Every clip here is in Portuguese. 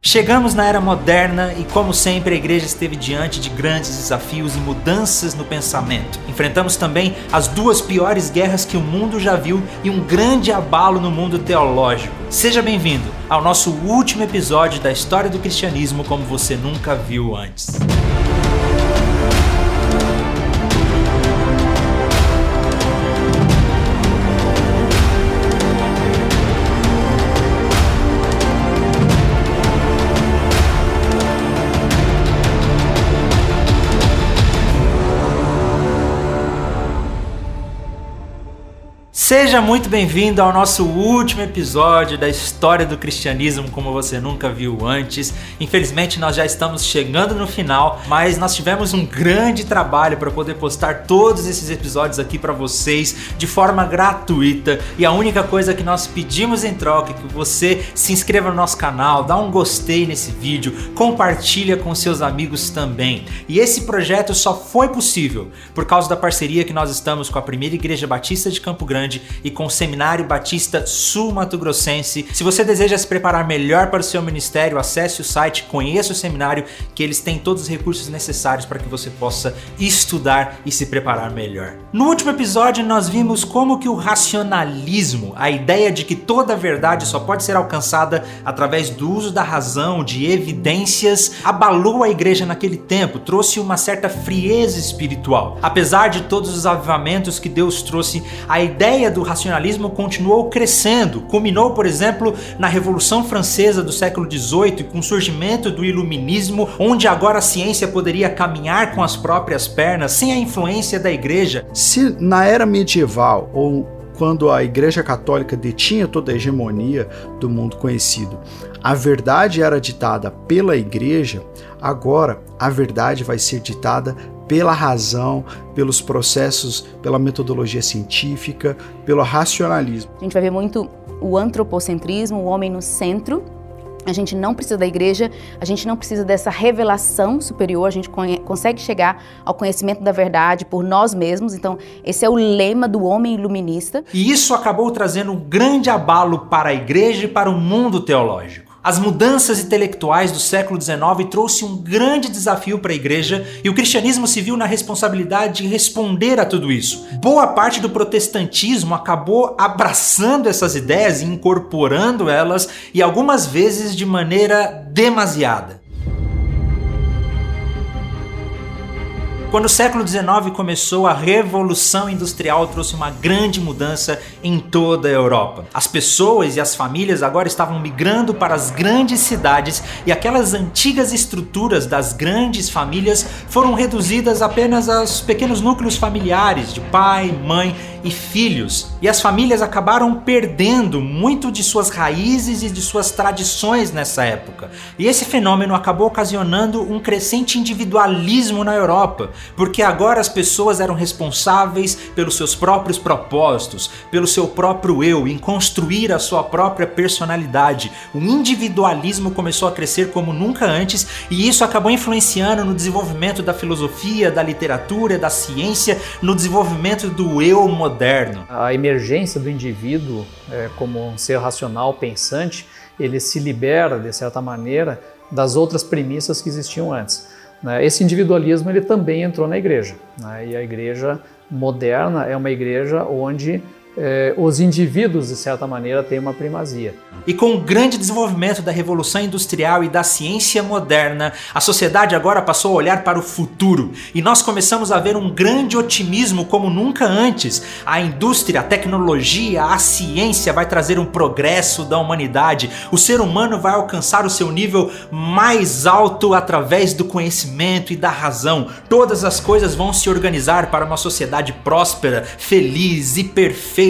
Chegamos na era moderna e, como sempre, a igreja esteve diante de grandes desafios e mudanças no pensamento. Enfrentamos também as duas piores guerras que o mundo já viu e um grande abalo no mundo teológico. Seja bem-vindo ao nosso último episódio da história do cristianismo como você nunca viu antes. Seja muito bem-vindo ao nosso último episódio da história do cristianismo como você nunca viu antes. Infelizmente nós já estamos chegando no final, mas nós tivemos um grande trabalho para poder postar todos esses episódios aqui para vocês de forma gratuita. E a única coisa que nós pedimos em troca é que você se inscreva no nosso canal, dá um gostei nesse vídeo, compartilha com seus amigos também. E esse projeto só foi possível por causa da parceria que nós estamos com a Primeira Igreja Batista de Campo Grande e com o Seminário Batista Sul-Mato Grossense. Se você deseja se preparar melhor para o seu ministério, acesse o site, conheça o seminário, que eles têm todos os recursos necessários para que você possa estudar e se preparar melhor. No último episódio nós vimos como que o racionalismo, a ideia de que toda a verdade só pode ser alcançada através do uso da razão, de evidências, abalou a igreja naquele tempo, trouxe uma certa frieza espiritual. Apesar de todos os avivamentos que Deus trouxe, a ideia do racionalismo continuou crescendo, culminou, por exemplo, na Revolução Francesa do século XVIII e com o surgimento do Iluminismo, onde agora a ciência poderia caminhar com as próprias pernas, sem a influência da igreja. Se na era medieval, ou quando a Igreja Católica detinha toda a hegemonia do mundo conhecido, a verdade era ditada pela igreja, agora a verdade vai ser ditada pela razão, pelos processos, pela metodologia científica, pelo racionalismo. A gente vai ver muito o antropocentrismo, o homem no centro. A gente não precisa da igreja, a gente não precisa dessa revelação superior, a gente consegue chegar ao conhecimento da verdade por nós mesmos. Então, esse é o lema do homem iluminista. E isso acabou trazendo um grande abalo para a igreja e para o mundo teológico. As mudanças intelectuais do século XIX trouxe um grande desafio para a igreja e o cristianismo se viu na responsabilidade de responder a tudo isso. Boa parte do protestantismo acabou abraçando essas ideias e incorporando elas, e algumas vezes de maneira demasiada. Quando o século XIX começou, a Revolução Industrial trouxe uma grande mudança em toda a Europa. As pessoas e as famílias agora estavam migrando para as grandes cidades e aquelas antigas estruturas das grandes famílias foram reduzidas apenas aos pequenos núcleos familiares de pai, mãe e filhos. E as famílias acabaram perdendo muito de suas raízes e de suas tradições nessa época. E esse fenômeno acabou ocasionando um crescente individualismo na Europa, porque agora as pessoas eram responsáveis pelos seus próprios propósitos, pelo seu próprio eu, em construir a sua própria personalidade. O individualismo começou a crescer como nunca antes e isso acabou influenciando no desenvolvimento da filosofia, da literatura, da ciência, no desenvolvimento do eu moderno. A emergência do indivíduo como um ser racional, pensante, ele se libera, de certa maneira, das outras premissas que existiam antes. Esse individualismo ele também entrou na igreja, e a igreja moderna é uma igreja onde os indivíduos, de certa maneira, têm uma primazia. E com o grande desenvolvimento da Revolução Industrial e da ciência moderna, a sociedade agora passou a olhar para o futuro e nós começamos a ver um grande otimismo como nunca antes. A indústria, a tecnologia, a ciência vai trazer um progresso da humanidade. O ser humano vai alcançar o seu nível mais alto através do conhecimento e da razão. Todas as coisas vão se organizar para uma sociedade próspera, feliz e perfeita.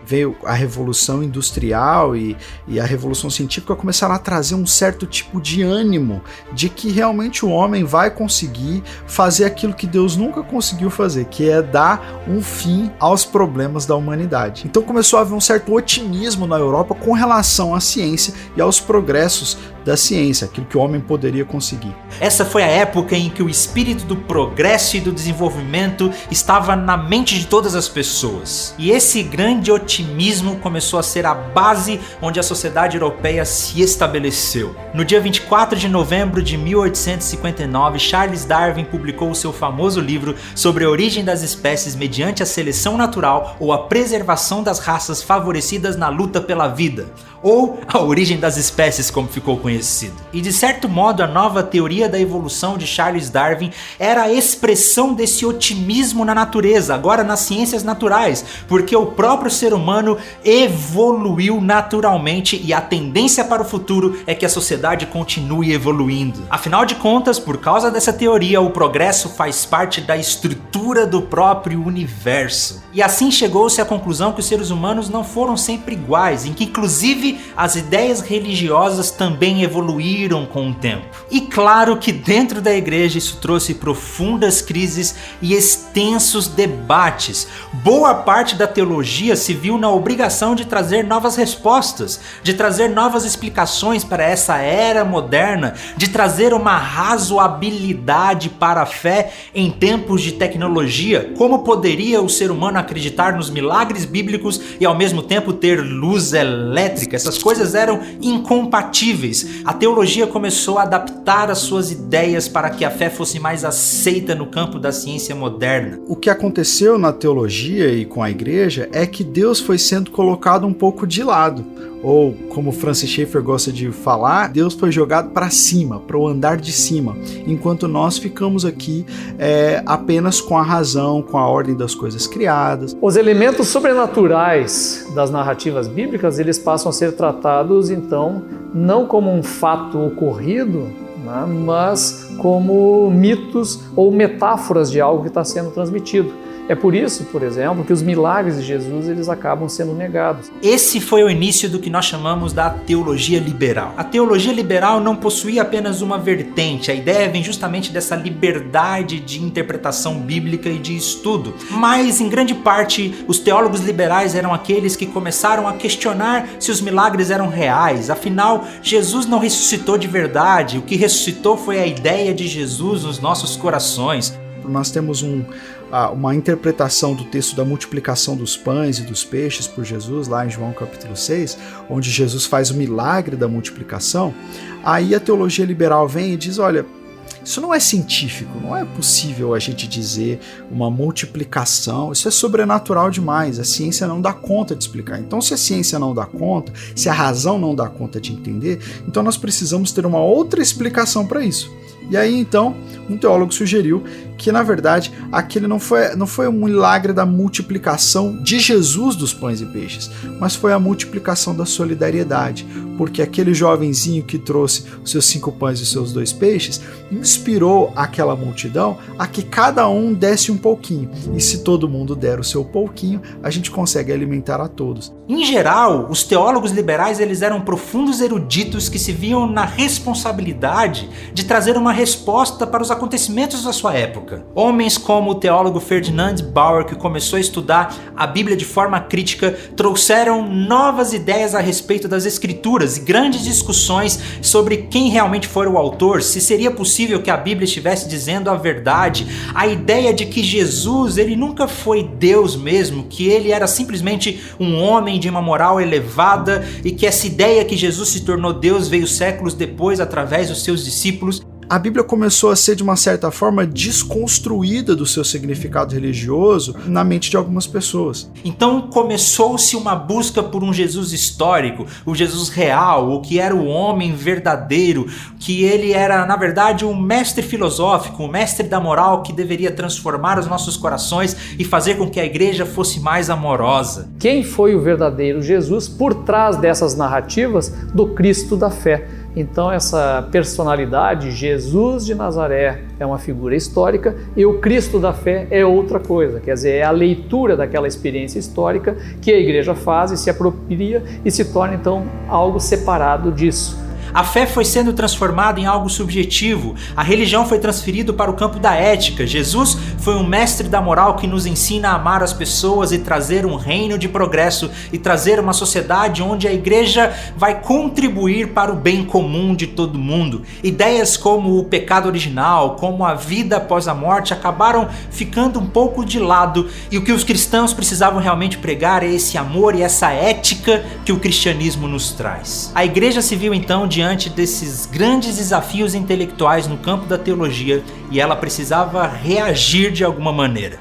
Veio a Revolução Industrial e a Revolução Científica começaram a trazer um certo tipo de ânimo de que realmente o homem vai conseguir fazer aquilo que Deus nunca conseguiu fazer, que é dar um fim aos problemas da humanidade. Então começou a haver um certo otimismo na Europa com relação à ciência e aos progressos da ciência, aquilo que o homem poderia conseguir. Essa foi a época em que o espírito do progresso e do desenvolvimento estava na mente de todas as pessoas. E esse grande otimismo otimismo começou a ser a base onde a sociedade europeia se estabeleceu. No dia 24 de novembro de 1859, Charles Darwin publicou o seu famoso livro sobre a origem das espécies mediante a seleção natural ou a preservação das raças favorecidas na luta pela vida, ou a origem das espécies, como ficou conhecido. E de certo modo, a nova teoria da evolução de Charles Darwin era a expressão desse otimismo na natureza, agora nas ciências naturais, porque o próprio ser humano evoluiu naturalmente e a tendência para o futuro é que a sociedade continue evoluindo. Afinal de contas, por causa dessa teoria, o progresso faz parte da estrutura do próprio universo. E assim chegou-se à conclusão que os seres humanos não foram sempre iguais, em que inclusive as ideias religiosas também evoluíram com o tempo. E claro que dentro da igreja isso trouxe profundas crises e extensos debates. Boa parte da teologia se viu na obrigação de trazer novas respostas, de trazer novas explicações para essa era moderna, de trazer uma razoabilidade para a fé em tempos de tecnologia. Como poderia o ser humano acreditar nos milagres bíblicos e ao mesmo tempo ter luz elétrica? Essas coisas eram incompatíveis. A teologia começou a adaptar as suas ideias para que a fé fosse mais aceita no campo da ciência moderna. O que aconteceu na teologia e com a igreja é que Deus foi sendo colocado um pouco de lado. Ou, como Francis Schaeffer gosta de falar, Deus foi jogado para cima, para o andar de cima, enquanto nós ficamos aqui apenas com a razão, com a ordem das coisas criadas. Os elementos sobrenaturais das narrativas bíblicas, eles passam a ser tratados, então, não como um fato ocorrido, né, mas como mitos ou metáforas de algo que está sendo transmitido. É por isso, por exemplo, que os milagres de Jesus eles acabam sendo negados. Esse foi o início do que nós chamamos da teologia liberal. A teologia liberal não possuía apenas uma vertente, a ideia vem justamente dessa liberdade de interpretação bíblica e de estudo. Mas, em grande parte, os teólogos liberais eram aqueles que começaram a questionar se os milagres eram reais. Afinal, Jesus não ressuscitou de verdade, o que ressuscitou foi a ideia de Jesus nos nossos corações. Nós temos uma interpretação do texto da multiplicação dos pães e dos peixes por Jesus, lá em João capítulo 6, onde Jesus faz o milagre da multiplicação. Aí a teologia liberal vem e diz, olha, isso não é científico, não é possível a gente dizer uma multiplicação, isso é sobrenatural demais, a ciência não dá conta de explicar. Então, se a ciência não dá conta, se a razão não dá conta de entender, então nós precisamos ter uma outra explicação para isso. E aí, então, um teólogo sugeriu que, na verdade, aquele não foi um milagre da multiplicação de Jesus dos pães e peixes, mas foi a multiplicação da solidariedade, porque aquele jovenzinho que trouxe os seus 5 pães e os seus 2 peixes inspirou aquela multidão a que cada um desse um pouquinho, e se todo mundo der o seu pouquinho, a gente consegue alimentar a todos. Em geral, os teólogos liberais eles eram profundos eruditos que se viam na responsabilidade de trazer uma resposta para os acontecimentos da sua época. Homens como o teólogo Ferdinand Bauer, que começou a estudar a Bíblia de forma crítica, trouxeram novas ideias a respeito das escrituras e grandes discussões sobre quem realmente foi o autor, se seria possível que a Bíblia estivesse dizendo a verdade, a ideia de que Jesus ele nunca foi Deus mesmo, que ele era simplesmente um homem de uma moral elevada e que essa ideia que Jesus se tornou Deus veio séculos depois através dos seus discípulos. A Bíblia começou a ser, de uma certa forma, desconstruída do seu significado religioso na mente de algumas pessoas. Então começou-se uma busca por um Jesus histórico, o Jesus real, o que era o homem verdadeiro, que ele era, na verdade, um mestre filosófico, um mestre da moral que deveria transformar os nossos corações e fazer com que a igreja fosse mais amorosa. Quem foi o verdadeiro Jesus por trás dessas narrativas do Cristo da fé? Então essa personalidade, Jesus de Nazaré, é uma figura histórica e o Cristo da fé é outra coisa, quer dizer, é a leitura daquela experiência histórica que a igreja faz e se apropria e se torna então algo separado disso. A fé foi sendo transformada em algo subjetivo, a religião foi transferida para o campo da ética. Jesus foi um mestre da moral que nos ensina a amar as pessoas e trazer um reino de progresso e trazer uma sociedade onde a igreja vai contribuir para o bem comum de todo mundo. Ideias como o pecado original, como a vida após a morte acabaram ficando um pouco de lado, e o que os cristãos precisavam realmente pregar é esse amor e essa ética que o cristianismo nos traz. A igreja se viu então diante desses grandes desafios intelectuais no campo da teologia e ela precisava reagir de alguma maneira.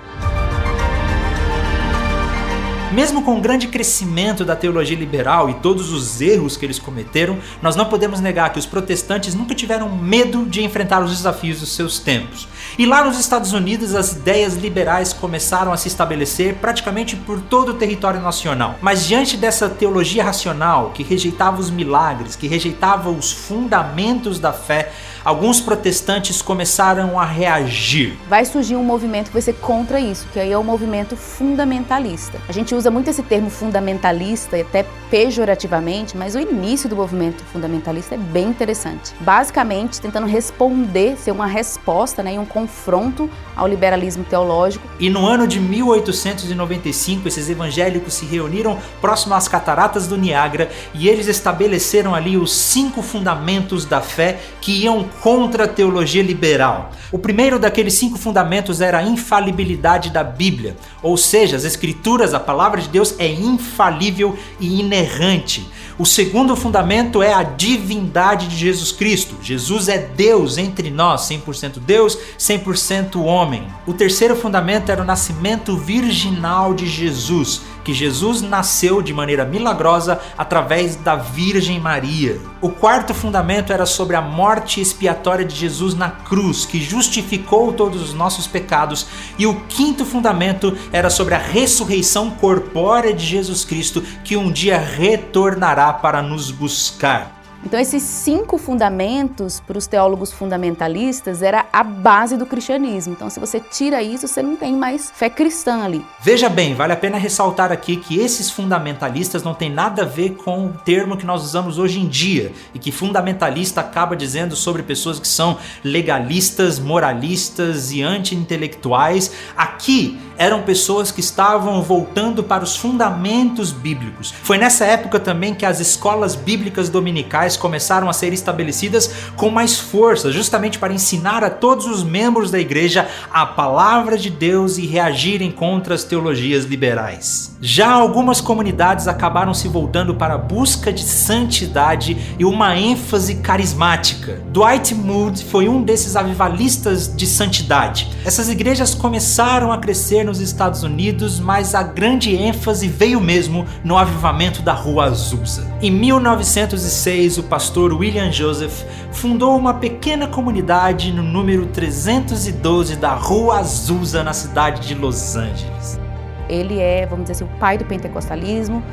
Mesmo com o grande crescimento da teologia liberal e todos os erros que eles cometeram, nós não podemos negar que os protestantes nunca tiveram medo de enfrentar os desafios dos seus tempos. E lá nos Estados Unidos, as ideias liberais começaram a se estabelecer praticamente por todo o território nacional. Mas diante dessa teologia racional, que rejeitava os milagres, que rejeitava os fundamentos da fé, alguns protestantes começaram a reagir. Vai surgir um movimento que vai ser contra isso, que aí é o movimento fundamentalista. A gente usa muito esse termo fundamentalista, até pejorativamente, mas o início do movimento fundamentalista é bem interessante. Basicamente, tentando responder, ser uma resposta, né, e um confronto ao liberalismo teológico. E no ano de 1895, esses evangélicos se reuniram próximo às cataratas do Niágara e eles estabeleceram ali os 5 fundamentos da fé que iam contra a teologia liberal. O primeiro daqueles 5 fundamentos era a infalibilidade da Bíblia, ou seja, as escrituras, a palavra de Deus é infalível e inerrante. O segundo fundamento é a divindade de Jesus Cristo. Jesus é Deus entre nós, 100% Deus, 100% homem. O terceiro fundamento era o nascimento virginal de Jesus, que Jesus nasceu de maneira milagrosa através da Virgem Maria. O quarto fundamento era sobre a morte expiatória de Jesus na cruz, que justificou todos os nossos pecados. E o quinto fundamento era sobre a ressurreição corpórea de Jesus Cristo, que um dia retornará para nos buscar. Então esses 5 fundamentos para os teólogos fundamentalistas era a base do cristianismo. Então se você tira isso, você não tem mais fé cristã ali. Veja bem, vale a pena ressaltar aqui que esses fundamentalistas não tem nada a ver com o termo que nós usamos hoje em dia e que fundamentalista acaba dizendo sobre pessoas que são legalistas, moralistas e anti-intelectuais. Aqui eram pessoas que estavam voltando para os fundamentos bíblicos. Foi nessa época também que as escolas bíblicas dominicais começaram a ser estabelecidas com mais força, justamente para ensinar a todos os membros da igreja a palavra de Deus e reagirem contra as teologias liberais. Já algumas comunidades acabaram se voltando para a busca de santidade e uma ênfase carismática. Dwight Moody foi um desses avivalistas de santidade. Essas igrejas começaram a crescer nos Estados Unidos, mas a grande ênfase veio mesmo no avivamento da Rua Azusa. Em 1906, o pastor William Joseph fundou uma pequena comunidade no número 312 da Rua Azusa, na cidade de Los Angeles. Ele é, vamos dizer assim, o pai do pentecostalismo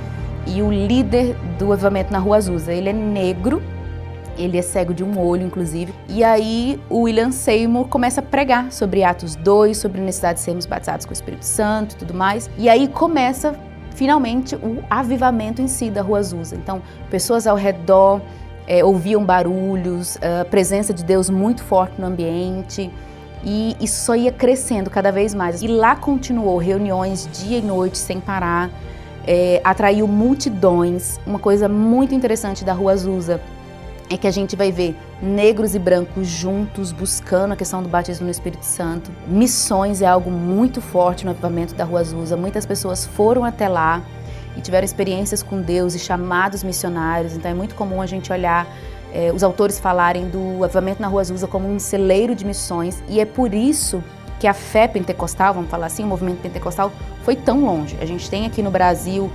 e o líder do avivamento na Rua Azusa. Ele é negro, ele é cego de um olho, inclusive. E aí o William Seymour começa a pregar sobre Atos 2, sobre a necessidade de sermos batizados com o Espírito Santo e tudo mais. E aí começa finalmente o avivamento em si da Rua Azusa. Então, pessoas ao redor ouviam barulhos, a presença de Deus muito forte no ambiente, e isso só ia crescendo cada vez mais. E lá continuou reuniões dia e noite sem parar, atraiu multidões. Uma coisa muito interessante da Rua Azusa é que a gente vai ver negros e brancos juntos, buscando a questão do batismo no Espírito Santo. Missões é algo muito forte no avivamento da Rua Azusa. Muitas pessoas foram até lá e tiveram experiências com Deus e chamados missionários. Então é muito comum a gente olhar, os autores falarem do avivamento na Rua Azusa como um celeiro de missões. E é por isso que a fé pentecostal, vamos falar assim, o movimento pentecostal foi tão longe. A gente tem aqui no Brasil,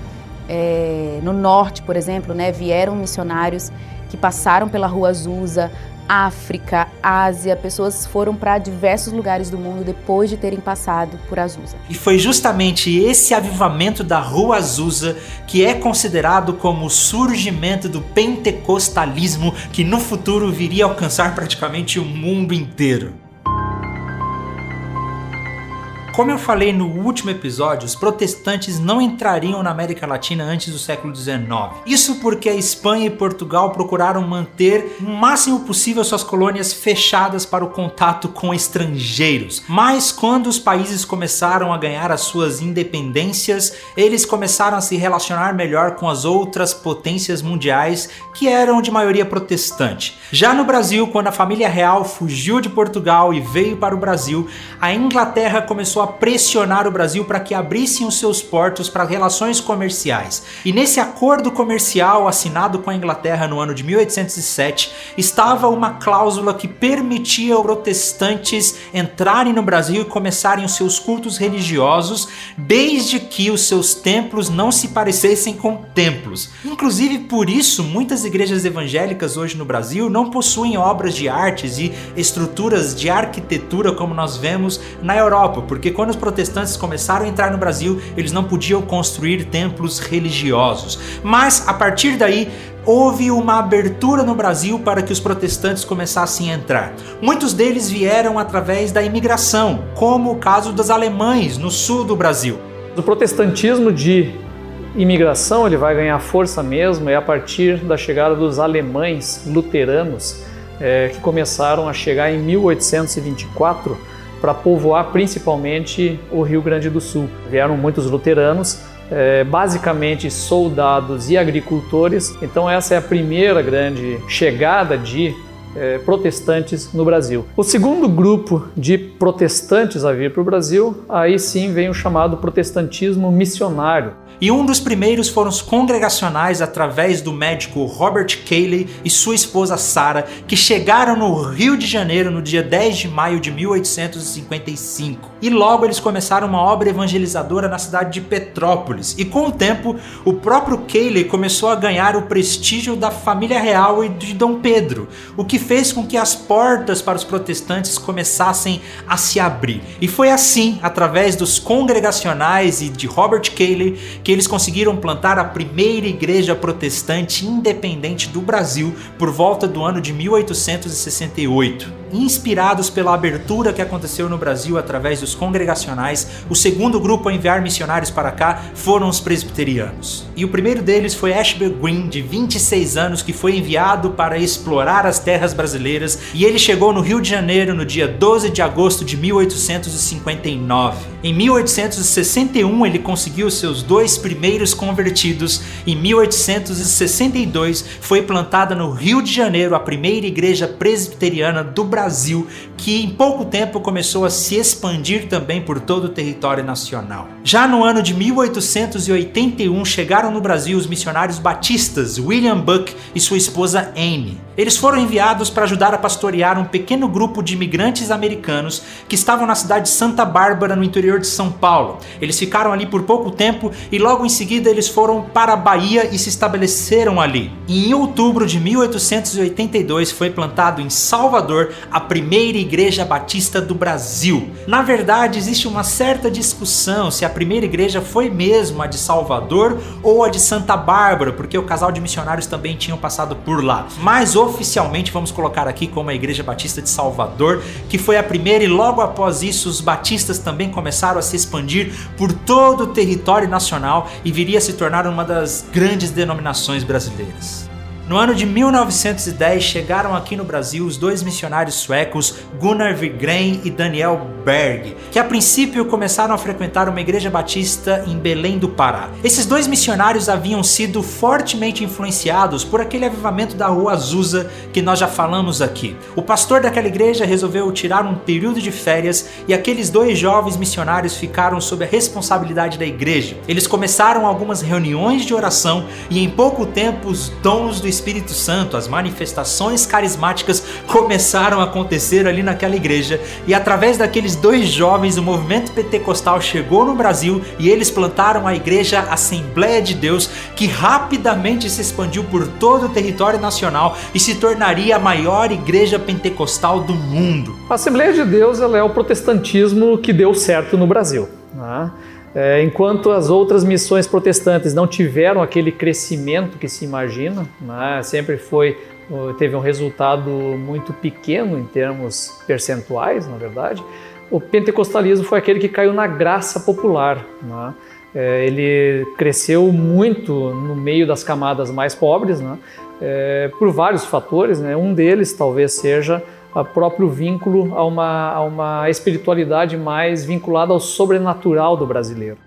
no norte, por exemplo, né, vieram missionários que passaram pela Rua Azusa, África, Ásia, pessoas foram para diversos lugares do mundo depois de terem passado por Azusa. E foi justamente esse avivamento da Rua Azusa que é considerado como o surgimento do pentecostalismo que no futuro viria a alcançar praticamente o mundo inteiro. Como eu falei no último episódio, os protestantes não entrariam na América Latina antes do século XIX. Isso porque a Espanha e Portugal procuraram manter o máximo possível suas colônias fechadas para o contato com estrangeiros. Mas quando os países começaram a ganhar as suas independências, eles começaram a se relacionar melhor com as outras potências mundiais que eram de maioria protestante. Já no Brasil, quando a família real fugiu de Portugal e veio para o Brasil, a Inglaterra começou a pressionar o Brasil para que abrissem os seus portos para relações comerciais. E nesse acordo comercial assinado com a Inglaterra no ano de 1807, estava uma cláusula que permitia aos protestantes entrarem no Brasil e começarem os seus cultos religiosos, desde que os seus templos não se parecessem com templos. Inclusive por isso, muitas igrejas evangélicas hoje no Brasil não possuem obras de artes e estruturas de arquitetura como nós vemos na Europa, porque quando os protestantes começaram a entrar no Brasil, eles não podiam construir templos religiosos. Mas a partir daí, houve uma abertura no Brasil para que os protestantes começassem a entrar. Muitos deles vieram através da imigração, como o caso dos alemães no sul do Brasil. O protestantismo de imigração ele vai ganhar força mesmo a partir da chegada dos alemães luteranos, que começaram a chegar em 1824 para povoar principalmente o Rio Grande do Sul. Vieram muitos luteranos, basicamente soldados e agricultores. Então essa é a primeira grande chegada de protestantes no Brasil. O segundo grupo de protestantes a vir para o Brasil, aí sim vem o chamado protestantismo missionário. E um dos primeiros foram os congregacionais através do médico Robert Cayley e sua esposa Sarah, que chegaram no Rio de Janeiro no dia 10 de maio de 1855. E logo eles começaram uma obra evangelizadora na cidade de Petrópolis. E com o tempo, o próprio Cayley começou a ganhar o prestígio da família real e de Dom Pedro, o que fez com que as portas para os protestantes começassem a se abrir. E foi assim, através dos congregacionais e de Robert Cayley, que eles conseguiram plantar a primeira igreja protestante independente do Brasil por volta do ano de 1868. Inspirados pela abertura que aconteceu no Brasil através dos congregacionais, o segundo grupo a enviar missionários para cá foram os presbiterianos. E o primeiro deles foi Ashby Green, de 26 anos, que foi enviado para explorar as terras brasileiras, e ele chegou no Rio de Janeiro no dia 12 de agosto de 1859. Em 1861 ele conseguiu seus 2 primeiros convertidos. Em 1862 foi plantada no Rio de Janeiro a primeira igreja presbiteriana do Brasil, que em pouco tempo começou a se expandir também por todo o território nacional. Já no ano de 1881 chegaram no Brasil os missionários batistas William Buck e sua esposa Anne. Eles foram enviados para ajudar a pastorear um pequeno grupo de imigrantes americanos que estavam na cidade de Santa Bárbara, no interior de São Paulo. Eles ficaram ali por pouco tempo e logo em seguida eles foram para a Bahia e se estabeleceram ali. E em outubro de 1882 foi plantado em Salvador a primeira igreja batista do Brasil. Na verdade, existe uma certa discussão se a primeira igreja foi mesmo a de Salvador ou a de Santa Bárbara, porque o casal de missionários também tinham passado por lá. Mas oficialmente vamos colocar aqui como a Igreja Batista de Salvador, que foi a primeira, e logo após isso os batistas também começaram a se expandir por todo o território nacional e viria a se tornar uma das grandes denominações brasileiras. No ano de 1910 chegaram aqui no Brasil os 2 missionários suecos Gunnar Wigren e Daniel Berg, que a princípio começaram a frequentar uma igreja batista em Belém do Pará. Esses 2 missionários haviam sido fortemente influenciados por aquele avivamento da Rua Azusa que nós já falamos aqui. O pastor daquela igreja resolveu tirar um período de férias e aqueles 2 jovens missionários ficaram sob a responsabilidade da igreja. Eles começaram algumas reuniões de oração e em pouco tempo os dons do Espírito Santo, as manifestações carismáticas começaram a acontecer ali naquela igreja, e através daqueles 2 jovens o movimento pentecostal chegou no Brasil e eles plantaram a igreja Assembleia de Deus, que rapidamente se expandiu por todo o território nacional e se tornaria a maior igreja pentecostal do mundo. A Assembleia de Deus ela é o protestantismo que deu certo no Brasil, né? Enquanto as outras missões protestantes não tiveram aquele crescimento que se imagina, né? Sempre teve um resultado muito pequeno em termos percentuais, na verdade, O pentecostalismo foi aquele que caiu na graça popular, né? Ele cresceu muito no meio das camadas mais pobres, né? Por vários fatores, né? Um deles talvez seja o próprio vínculo a uma espiritualidade mais vinculada ao sobrenatural do brasileiro.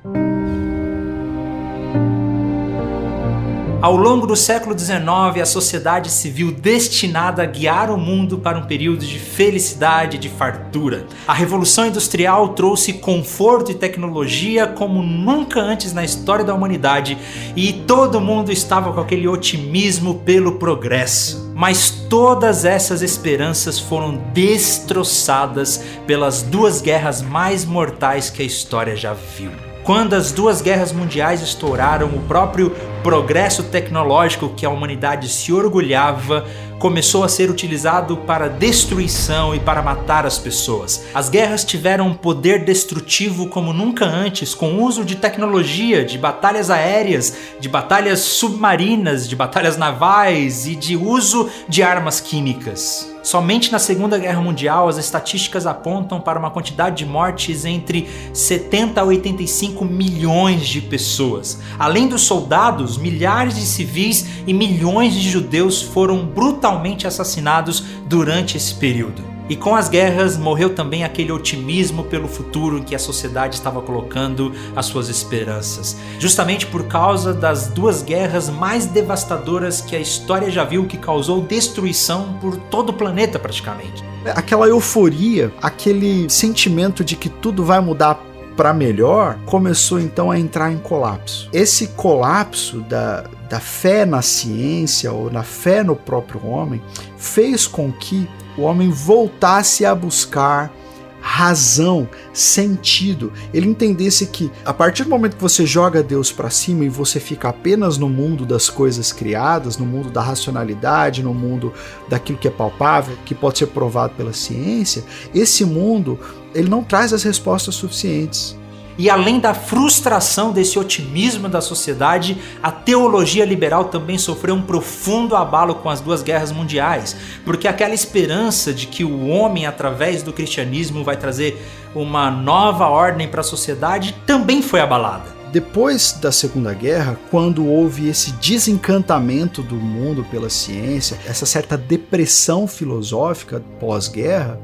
Ao longo do século XIX, a sociedade se viu destinada a guiar o mundo para um período de felicidade e de fartura. A Revolução Industrial trouxe conforto e tecnologia como nunca antes na história da humanidade e todo mundo estava com aquele otimismo pelo progresso. Mas todas essas esperanças foram destroçadas pelas duas guerras mais mortais que a história já viu. Quando as duas guerras mundiais estouraram, o próprio progresso tecnológico que a humanidade se orgulhava começou a ser utilizado para destruição e para matar as pessoas. As guerras tiveram um poder destrutivo como nunca antes, com o uso de tecnologia, de batalhas aéreas, de batalhas submarinas, de batalhas navais e de uso de armas químicas. Somente na Segunda Guerra Mundial, as estatísticas apontam para uma quantidade de mortes entre 70 a 85 milhões de pessoas. Além dos soldados, milhares de civis e milhões de judeus foram brutalmente assassinados durante esse período. E com as guerras morreu também aquele otimismo pelo futuro em que a sociedade estava colocando as suas esperanças. Justamente por causa das duas guerras mais devastadoras que a história já viu, que causou destruição por todo o planeta praticamente. Aquela euforia, aquele sentimento de que tudo vai mudar para melhor, começou então a entrar em colapso. Esse colapso da fé na ciência ou na fé no próprio homem fez com que o homem voltasse a buscar razão, sentido. Ele entendesse que a partir do momento que você joga Deus para cima e você fica apenas no mundo das coisas criadas, no mundo da racionalidade, no mundo daquilo que é palpável, que pode ser provado pela ciência, esse mundo ele não traz as respostas suficientes. E além da frustração desse otimismo da sociedade, a teologia liberal também sofreu um profundo abalo com as duas guerras mundiais, porque aquela esperança de que o homem, através do cristianismo, vai trazer uma nova ordem para a sociedade também foi abalada. Depois da Segunda Guerra, quando houve esse desencantamento do mundo pela ciência, essa certa depressão filosófica pós-guerra,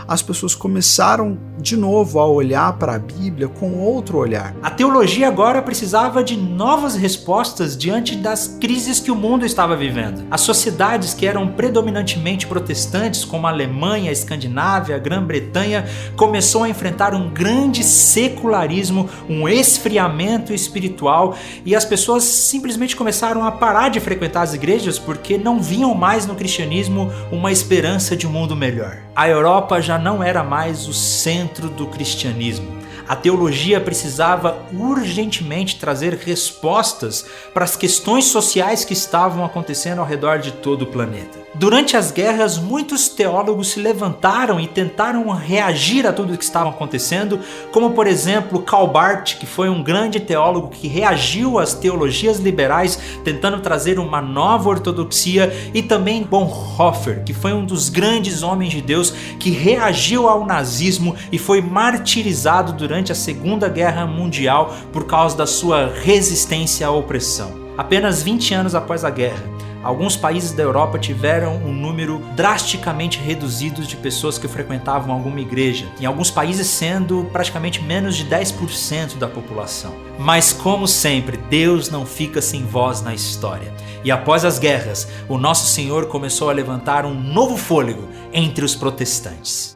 as pessoas começaram de novo a olhar para a Bíblia com outro olhar. A teologia agora precisava de novas respostas diante das crises que o mundo estava vivendo. As sociedades que eram predominantemente protestantes, como a Alemanha, a Escandinávia, a Grã-Bretanha, começou a enfrentar um grande secularismo, um esfriamento espiritual, e as pessoas simplesmente começaram a parar de frequentar as igrejas porque não viam mais no cristianismo uma esperança de um mundo melhor. A Europa já não era mais o centro do cristianismo. A teologia precisava urgentemente trazer respostas para as questões sociais que estavam acontecendo ao redor de todo o planeta. Durante as guerras, muitos teólogos se levantaram e tentaram reagir a tudo o que estava acontecendo, como por exemplo Karl Barth, que foi um grande teólogo que reagiu às teologias liberais, tentando trazer uma nova ortodoxia, e também Bonhoeffer, que foi um dos grandes homens de Deus que reagiu ao nazismo e foi martirizado durante a Segunda Guerra Mundial por causa da sua resistência à opressão. Apenas 20 anos após a guerra, alguns países da Europa tiveram um número drasticamente reduzido de pessoas que frequentavam alguma igreja, em alguns países sendo praticamente menos de 10% da população. Mas como sempre, Deus não fica sem voz na história. E após as guerras, o nosso Senhor começou a levantar um novo fôlego entre os protestantes.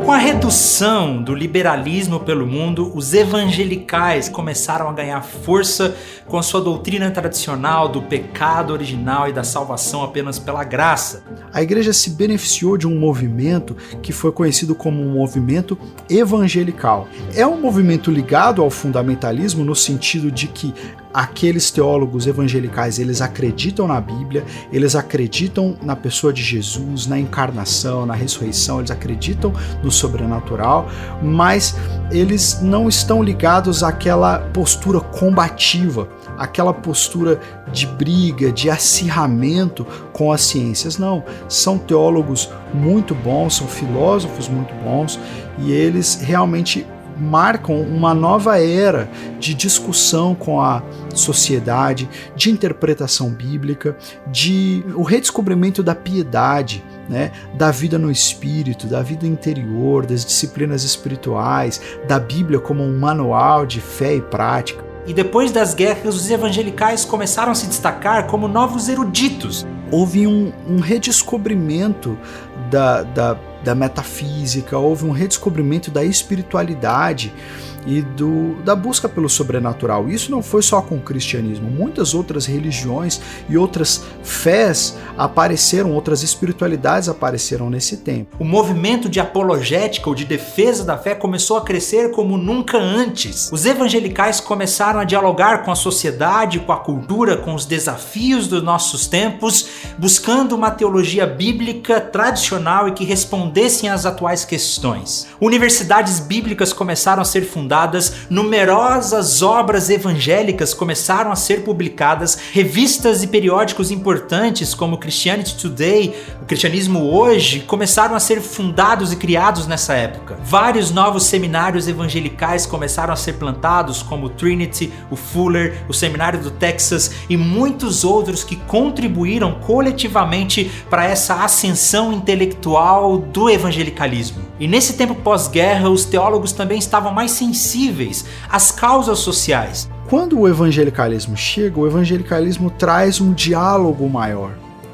Com a redução do liberalismo pelo mundo, os evangelicais começaram a ganhar força com a sua doutrina tradicional do pecado original e da salvação apenas pela graça. A igreja se beneficiou de um movimento que foi conhecido como um movimento evangelical. É um movimento ligado ao fundamentalismo no sentido de que aqueles teólogos evangelicais, eles acreditam na Bíblia, eles acreditam na pessoa de Jesus, na encarnação, na ressurreição, eles acreditam no sobrenatural, mas eles não estão ligados àquela postura combativa, aquela postura de briga, de acirramento com as ciências. Não, são teólogos muito bons, são filósofos muito bons, e eles realmente marcam uma nova era de discussão com a sociedade, de interpretação bíblica, de o redescobrimento da piedade, né, da vida no espírito, da vida interior, das disciplinas espirituais, da Bíblia como um manual de fé e prática. E depois das guerras, os evangelicais começaram a se destacar como novos eruditos. Houve um redescobrimento da metafísica, houve um redescobrimento da espiritualidade e da busca pelo sobrenatural. Isso não foi só com o cristianismo, muitas outras religiões e outras fés apareceram, outras espiritualidades apareceram nesse tempo. O movimento de apologética ou de defesa da fé começou a crescer como nunca antes. Os evangelicais começaram a dialogar com a sociedade, com a cultura, com os desafios dos nossos tempos, buscando uma teologia bíblica tradicional e que respondessem às atuais questões. Universidades bíblicas começaram a ser fundadas, numerosas obras evangélicas começaram a ser publicadas, revistas e periódicos importantes como Christianity Today, o Cristianismo Hoje, começaram a ser fundados e criados nessa época. Vários novos seminários evangelicais começaram a ser plantados, como o Trinity, o Fuller, o Seminário do Texas e muitos outros que contribuíram coletivamente para essa ascensão intelectual do evangelicalismo. E nesse tempo pós-guerra, os teólogos também estavam mais sensíveis às causas sociais. Quando o evangelicalismo chega, o evangelicalismo traz um diálogo maior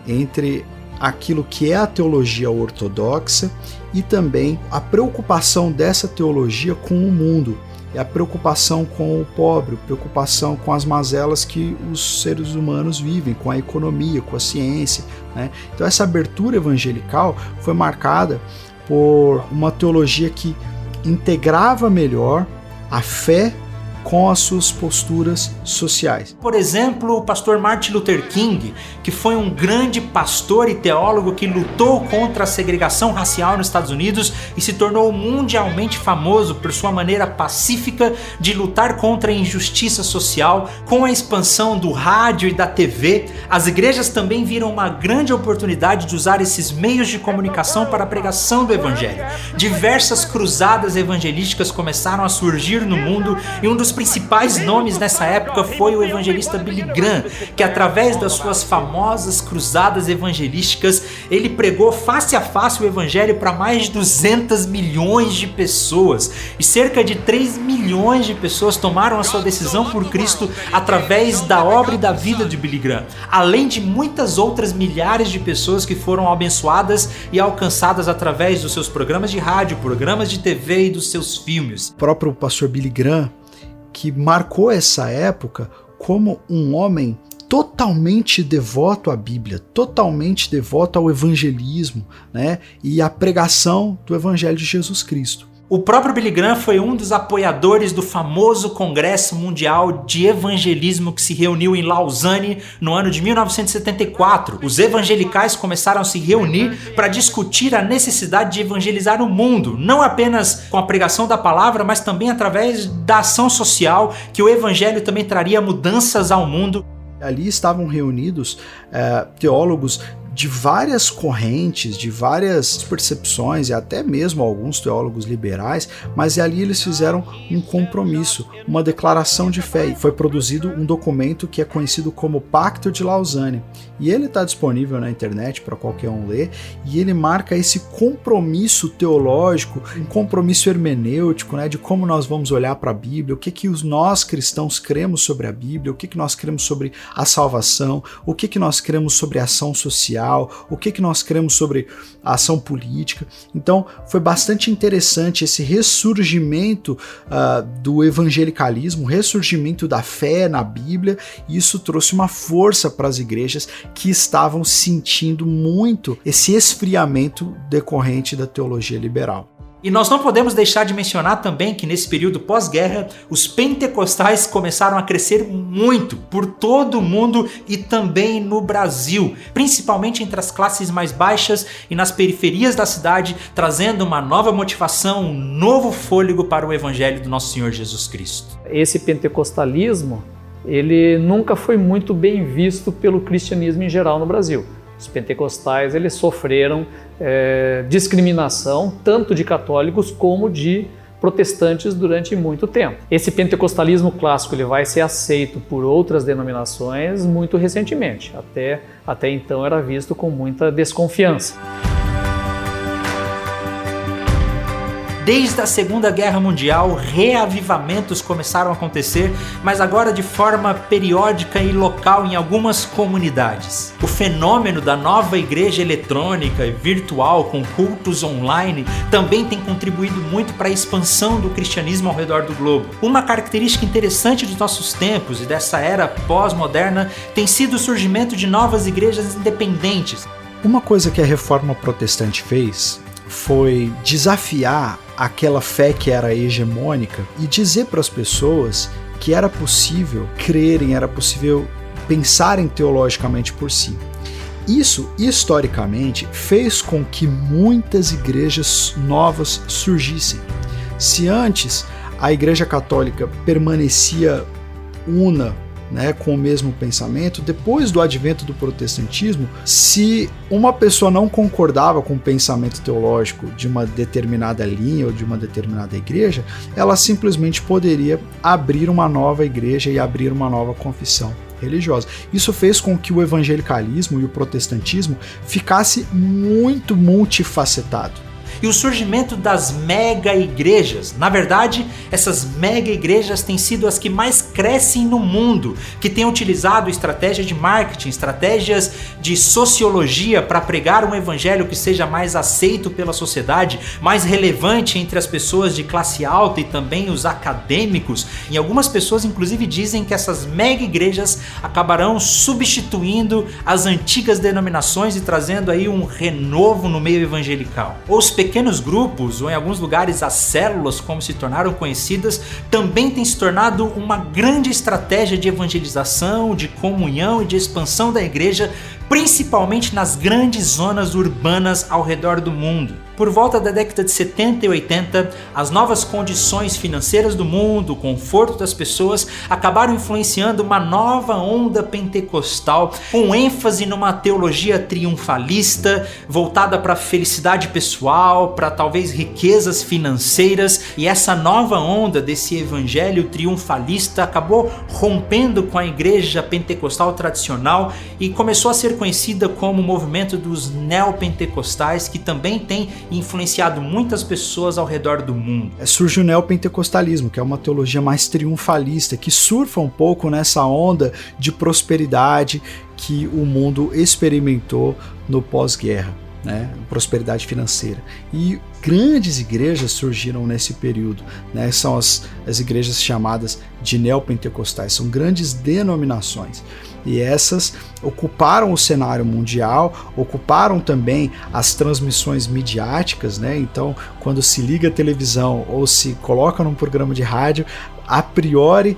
entre aquilo que é a teologia ortodoxa e também a preocupação dessa teologia com o mundo, e a preocupação com o pobre, a preocupação com as mazelas que os seres humanos vivem, com a economia, com a ciência, né? Então essa abertura evangelical foi marcada por uma teologia que integrava melhor a fé com as suas posturas sociais. Por exemplo, o pastor Martin Luther King, que foi um grande pastor e teólogo que lutou contra a segregação racial nos Estados Unidos e se tornou mundialmente famoso por sua maneira pacífica de lutar contra a injustiça social. Com a expansão do rádio e da TV, as igrejas também viram uma grande oportunidade de usar esses meios de comunicação para a pregação do evangelho. Diversas cruzadas evangelísticas começaram a surgir no mundo e um dos principais nomes nessa época foi o evangelista Billy Graham, que através das suas famosas cruzadas evangelísticas, ele pregou face a face o evangelho para mais de 200 milhões de pessoas, e cerca de 3 milhões de pessoas tomaram a sua decisão por Cristo através da obra e da vida de Billy Graham, além de muitas outras milhares de pessoas que foram abençoadas e alcançadas através dos seus programas de rádio, programas de TV e dos seus filmes. O próprio pastor Billy Graham, que marcou essa época como um homem totalmente devoto à Bíblia, totalmente devoto ao evangelismo, né, e à pregação do Evangelho de Jesus Cristo. O próprio Billy Graham foi um dos apoiadores do famoso Congresso Mundial de Evangelismo que se reuniu em Lausanne no ano de 1974. Os evangelicais começaram a se reunir para discutir a necessidade de evangelizar o mundo, não apenas com a pregação da palavra, mas também através da ação social, que o evangelho também traria mudanças ao mundo. Ali estavam reunidos teólogos de várias correntes, de várias percepções e até mesmo alguns teólogos liberais, mas ali eles fizeram um compromisso, uma declaração de fé, e foi produzido um documento que é conhecido como Pacto de Lausanne, e ele está disponível na internet para qualquer um ler, e ele marca esse compromisso teológico, um compromisso hermenêutico, né, de como nós vamos olhar para a Bíblia, o que nós cristãos cremos sobre a Bíblia, o que nós cremos sobre a salvação, o que nós cremos sobre a ação social, o que nós cremos sobre a ação política. Então foi bastante interessante esse ressurgimento do evangelicalismo, ressurgimento da fé na Bíblia, e isso trouxe uma força para as igrejas que estavam sentindo muito esse esfriamento decorrente da teologia liberal. E nós não podemos deixar de mencionar também que nesse período pós-guerra, os pentecostais começaram a crescer muito por todo o mundo e também no Brasil, principalmente entre as classes mais baixas e nas periferias da cidade, trazendo uma nova motivação, um novo fôlego para o evangelho do nosso Senhor Jesus Cristo. Esse pentecostalismo, ele nunca foi muito bem visto pelo cristianismo em geral no Brasil. Os pentecostais eles sofreram discriminação tanto de católicos como de protestantes durante muito tempo. Esse pentecostalismo clássico ele vai ser aceito por outras denominações muito recentemente. Até então era visto com muita desconfiança. Desde a Segunda Guerra Mundial, reavivamentos começaram a acontecer, mas agora de forma periódica e local em algumas comunidades. O fenômeno da nova igreja eletrônica e virtual com cultos online também tem contribuído muito para a expansão do cristianismo ao redor do globo. Uma característica interessante dos nossos tempos e dessa era pós-moderna tem sido o surgimento de novas igrejas independentes. Uma coisa que a Reforma Protestante fez foi desafiar aquela fé que era hegemônica e dizer para as pessoas que era possível crerem, era possível pensarem teologicamente por si. Isso, historicamente, fez com que muitas igrejas novas surgissem. Se antes a Igreja Católica permanecia una, com o mesmo pensamento, depois do advento do protestantismo, se uma pessoa não concordava com o pensamento teológico de uma determinada linha ou de uma determinada igreja, ela simplesmente poderia abrir uma nova igreja e abrir uma nova confissão religiosa. Isso fez com que o evangelicalismo e o protestantismo ficasse muito multifacetado. E o surgimento das mega igrejas. Na verdade, essas mega igrejas têm sido as que mais crescem no mundo, que têm utilizado estratégias de marketing, estratégias de sociologia para pregar um evangelho que seja mais aceito pela sociedade, mais relevante entre as pessoas de classe alta e também os acadêmicos. E algumas pessoas inclusive dizem que essas mega igrejas acabarão substituindo as antigas denominações e trazendo aí um renovo no meio evangelical. Os pequenos grupos, ou em alguns lugares as células, como se tornaram conhecidas, também têm se tornado uma grande estratégia de evangelização, de comunhão e de expansão da igreja, principalmente nas grandes zonas urbanas ao redor do mundo. Por volta da década de 70 e 80, as novas condições financeiras do mundo, o conforto das pessoas, acabaram influenciando uma nova onda pentecostal, com ênfase numa teologia triunfalista, voltada para a felicidade pessoal, para talvez riquezas financeiras, e essa nova onda desse evangelho triunfalista acabou rompendo com a igreja pentecostal tradicional e começou a ser conhecida como o movimento dos neopentecostais, que também tem influenciado muitas pessoas ao redor do mundo. Surge o neopentecostalismo, que é uma teologia mais triunfalista, que surfa um pouco nessa onda de prosperidade que o mundo experimentou no pós-guerra, prosperidade financeira. E grandes igrejas surgiram nesse período, são as igrejas chamadas de neopentecostais, são grandes denominações. E essas ocuparam o cenário mundial, ocuparam também as transmissões midiáticas, Então, quando se liga a televisão ou se coloca num programa de rádio, a priori,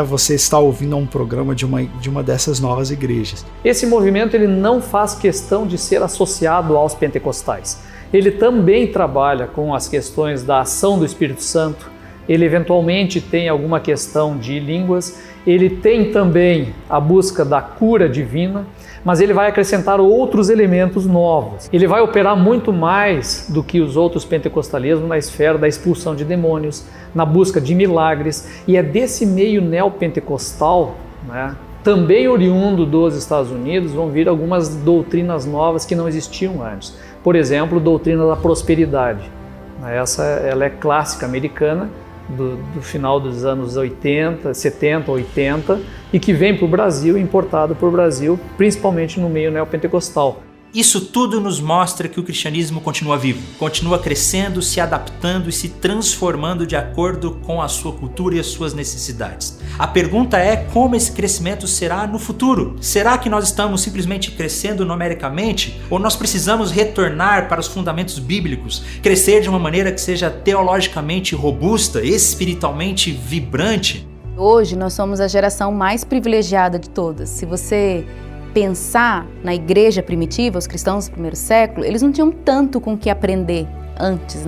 você está ouvindo um programa de uma dessas novas igrejas. Esse movimento ele não faz questão de ser associado aos pentecostais. Ele também trabalha com as questões da ação do Espírito Santo, ele eventualmente tem alguma questão de línguas, ele tem também a busca da cura divina, mas ele vai acrescentar outros elementos novos. Ele vai operar muito mais do que os outros pentecostalismos na esfera da expulsão de demônios, na busca de milagres, e é desse meio neopentecostal, também oriundo dos Estados Unidos, vão vir algumas doutrinas novas que não existiam antes. Por exemplo, a doutrina da prosperidade. Ela é clássica americana, do final dos anos 70, 80, e que vem para o Brasil, importado para o Brasil, principalmente no meio neopentecostal. Isso tudo nos mostra que o cristianismo continua vivo, continua crescendo, se adaptando e se transformando de acordo com a sua cultura e as suas necessidades. A pergunta é como esse crescimento será no futuro? Será que nós estamos simplesmente crescendo numericamente ou nós precisamos retornar para os fundamentos bíblicos, crescer de uma maneira que seja teologicamente robusta, espiritualmente vibrante? Hoje nós somos a geração mais privilegiada de todas. Se você pensar na igreja primitiva, os cristãos do primeiro século, eles não tinham tanto com o que aprender antes,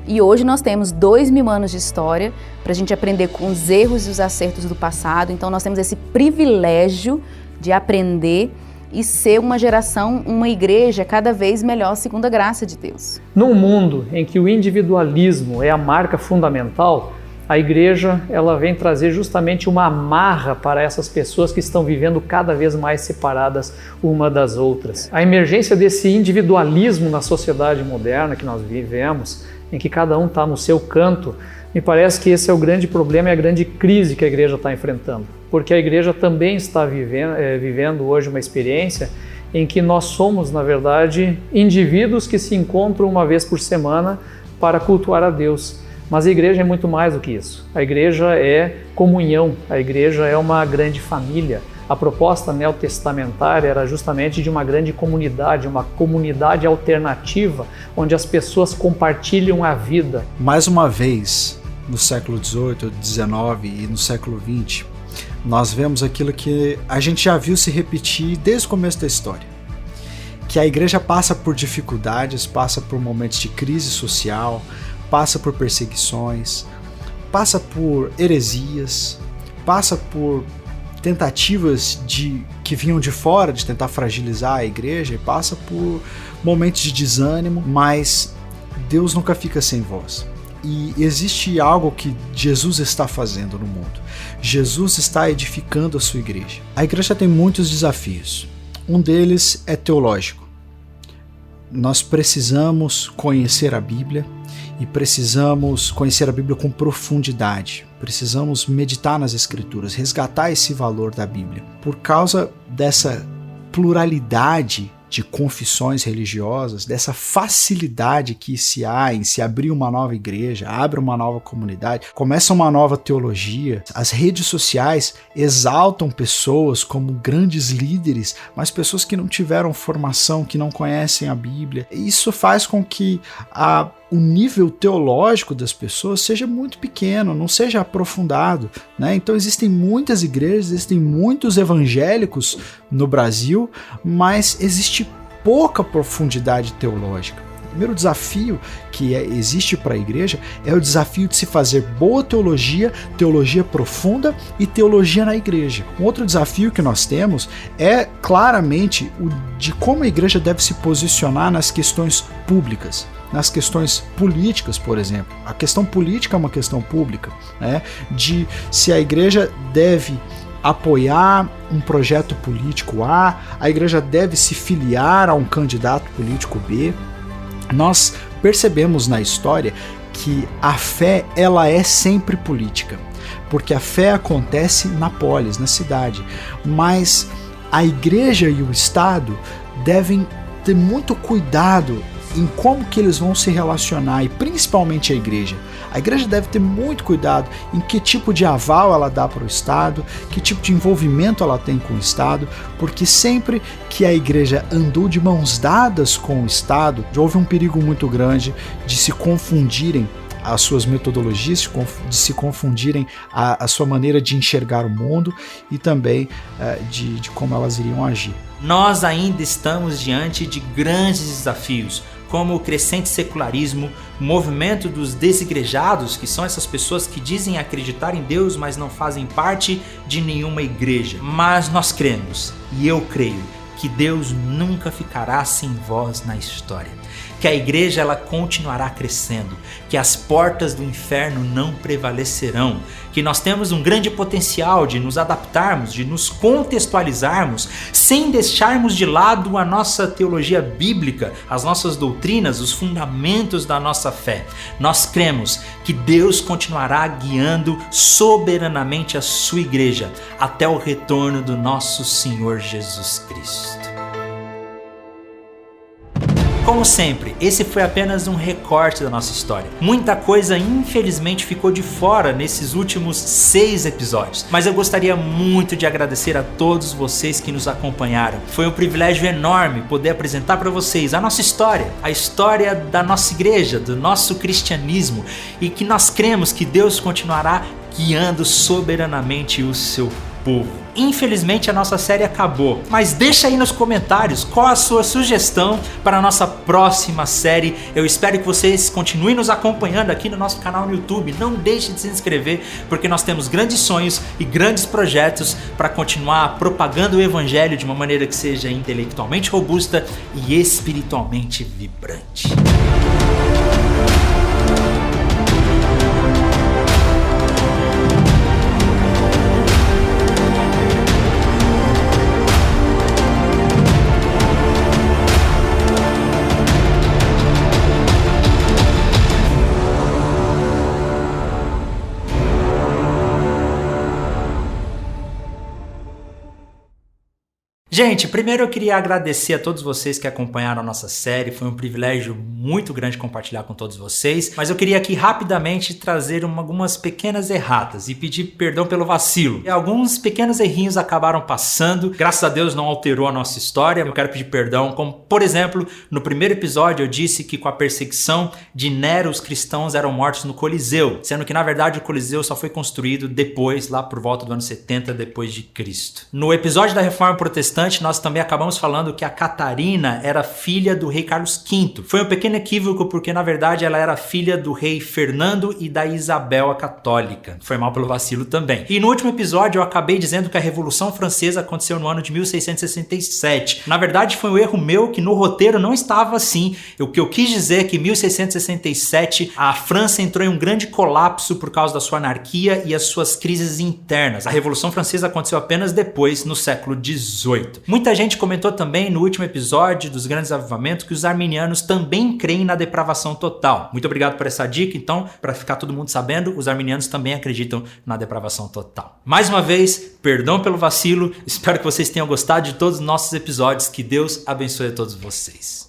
E hoje nós temos 2.000 anos de história para a gente aprender com os erros e os acertos do passado. Então nós temos esse privilégio de aprender e ser uma geração, uma igreja cada vez melhor segundo a graça de Deus. Num mundo em que o individualismo é a marca fundamental, a igreja ela vem trazer justamente uma amarra para essas pessoas que estão vivendo cada vez mais separadas uma das outras. A emergência desse individualismo na sociedade moderna que nós vivemos, em que cada um está no seu canto, me parece que esse é o grande problema e a grande crise que a igreja está enfrentando. Porque a igreja também está vivendo hoje uma experiência em que nós somos, na verdade, indivíduos que se encontram uma vez por semana para cultuar a Deus. Mas a igreja é muito mais do que isso. A igreja é comunhão, a igreja é uma grande família. A proposta neotestamentária era justamente de uma grande comunidade, uma comunidade alternativa, onde as pessoas compartilham a vida. Mais uma vez, no século XVIII, XIX e no século XX, nós vemos aquilo que a gente já viu se repetir desde o começo da história. Que a igreja passa por dificuldades, passa por momentos de crise social, passa por perseguições, passa por heresias, passa por tentativas que vinham de fora de tentar fragilizar a igreja e passa por momentos de desânimo, mas Deus nunca fica sem voz. E existe algo que Jesus está fazendo no mundo. Jesus está edificando a sua igreja. A igreja tem muitos desafios. Um deles é teológico. Nós precisamos conhecer a Bíblia e precisamos conhecer a Bíblia com profundidade. Precisamos meditar nas Escrituras, resgatar esse valor da Bíblia. Por causa dessa pluralidade de confissões religiosas, dessa facilidade que se há em se abrir uma nova igreja, abre uma nova comunidade, começa uma nova teologia. As redes sociais exaltam pessoas como grandes líderes, mas pessoas que não tiveram formação, que não conhecem a Bíblia. Isso faz com que o nível teológico das pessoas seja muito pequeno, não seja aprofundado, né? Então existem muitas igrejas, existem muitos evangélicos no Brasil, mas existe pouca profundidade teológica. O primeiro desafio que existe para a igreja é o desafio de se fazer boa teologia, teologia profunda e teologia na igreja. Um outro desafio que nós temos é claramente o de como a igreja deve se posicionar nas questões públicas. Nas questões políticas, por exemplo. A questão política é uma questão pública, né? De se a igreja deve apoiar um projeto político A, a igreja deve se filiar a um candidato político B. Nós percebemos na história que a fé ela é sempre política, porque a fé acontece na polis, na cidade, mas a igreja e o Estado devem ter muito cuidado em como que eles vão se relacionar, e principalmente a igreja. A igreja deve ter muito cuidado em que tipo de aval ela dá para o Estado, que tipo de envolvimento ela tem com o Estado, porque sempre que a igreja andou de mãos dadas com o Estado, houve um perigo muito grande de se confundirem as suas metodologias, de se confundirem a sua maneira de enxergar o mundo e também de como elas iriam agir. Nós ainda estamos diante de grandes desafios, como o crescente secularismo, o movimento dos desigrejados, que são essas pessoas que dizem acreditar em Deus, mas não fazem parte de nenhuma igreja. Mas nós cremos, e eu creio, que Deus nunca ficará sem voz na história. Que a igreja ela continuará crescendo, que as portas do inferno não prevalecerão, que nós temos um grande potencial de nos adaptarmos, de nos contextualizarmos, sem deixarmos de lado a nossa teologia bíblica, as nossas doutrinas, os fundamentos da nossa fé. Nós cremos que Deus continuará guiando soberanamente a sua igreja até o retorno do nosso Senhor Jesus Cristo. Como sempre, esse foi apenas um recorte da nossa história. Muita coisa, infelizmente, ficou de fora nesses últimos 6 episódios. Mas eu gostaria muito de agradecer a todos vocês que nos acompanharam. Foi um privilégio enorme poder apresentar para vocês a nossa história, a história da nossa igreja, do nosso cristianismo, e que nós cremos que Deus continuará guiando soberanamente o seu povo. infelizmente a nossa série acabou. Mas deixa aí nos comentários qual a sua sugestão para a nossa próxima série. Eu espero que vocês continuem nos acompanhando aqui no nosso canal no YouTube. Não deixe de se inscrever, porque nós temos grandes sonhos e grandes projetos para continuar propagando o evangelho de uma maneira que seja intelectualmente robusta e espiritualmente vibrante. Gente, primeiro eu queria agradecer a todos vocês que acompanharam a nossa série. Foi um privilégio muito grande compartilhar com todos vocês. Mas eu queria aqui rapidamente trazer algumas pequenas erratas e pedir perdão pelo vacilo. E alguns pequenos errinhos acabaram passando. Graças a Deus não alterou a nossa história. Eu quero pedir perdão, como por exemplo, no primeiro episódio eu disse que com a perseguição de Nero os cristãos eram mortos no Coliseu, sendo que na verdade o Coliseu só foi construído depois, lá por volta do ano 70 depois de Cristo. No episódio da Reforma Protestante nós também acabamos falando que a Catarina era filha do rei Carlos V. Foi um pequeno equívoco porque na verdade ela era filha do rei Fernando e da Isabel a Católica. Foi mal pelo vacilo também. E no último episódio eu acabei dizendo que a Revolução Francesa aconteceu no ano de 1667. Na verdade foi um erro meu que no roteiro não estava assim. O que eu quis dizer é que em 1667 a França entrou em um grande colapso por causa da sua anarquia e as suas crises internas. A Revolução Francesa aconteceu apenas depois, no século XVIII. Muita gente comentou também no último episódio dos Grandes Avivamentos que os arminianos também creem na depravação total. Muito obrigado por essa dica. Então, para ficar todo mundo sabendo, os arminianos também acreditam na depravação total. Mais uma vez, perdão pelo vacilo. Espero que vocês tenham gostado de todos os nossos episódios. Que Deus abençoe a todos vocês.